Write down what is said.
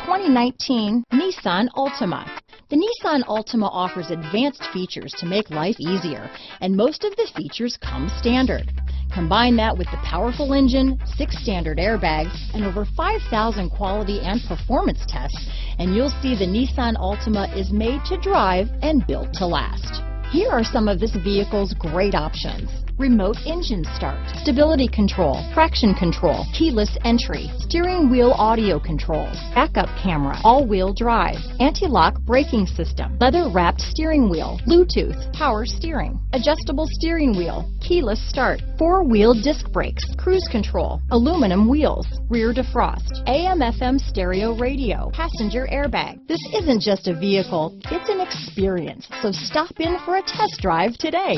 2019 Nissan Altima. The Nissan Altima offers advanced features to make life easier, and most of the features come standard. Combine that with the powerful engine, 6 standard airbags, and over 5,000 quality and performance tests, and you'll see the Nissan Altima is made to drive and built to last. Here are some of this vehicle's great options: remote engine start, stability control, traction control, keyless entry, steering wheel audio controls, backup camera, all-wheel drive, anti-lock braking system, leather-wrapped steering wheel, Bluetooth, power steering, adjustable steering wheel, keyless start, 4-wheel disc brakes, cruise control, aluminum wheels, rear defrost, AM/FM stereo radio, passenger airbag. This isn't just a vehicle, it's an experience, so stop in for a test drive today.